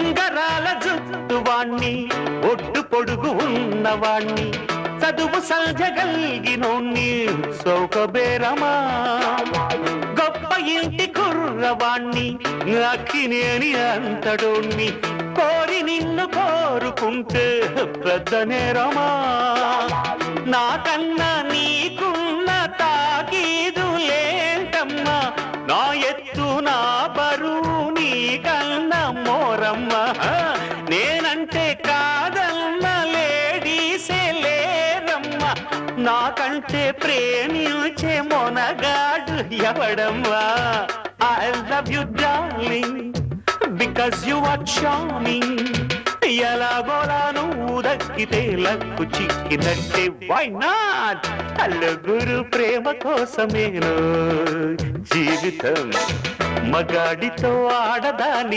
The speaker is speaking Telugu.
ఉంగరాల జుట్టువాణ్ణి ఒడ్డు పొడుగు ఉన్నవాణ్ణి చదువు సంజగలిగినోణ్ణి సౌకబేరమా గొప్ప ఇంటి కుర్రవాణ్ణి అక్కినేని అంతడోణ్ణి కోరి నిన్ను కోరుకుంటే పెద్ద నేరమా నాకన్నా నీకున్న తాకీదు లేంటమ్మా నా ఎత్తు నా బరువు నీకన్నా మోరమ్మ నేనంటే కాదన్న లేడీసే లేరమ్మ నాకంటే ప్రేమించే Monagadu ఎవడమ్మా I love you darling because you are charming ఎలాగోలా నువ్వు దక్కితే లక్కు చిక్కినట్టే why not అల్లుగురు ప్రేమ కోసమేను జీవితం మగాడితో ఆడదాని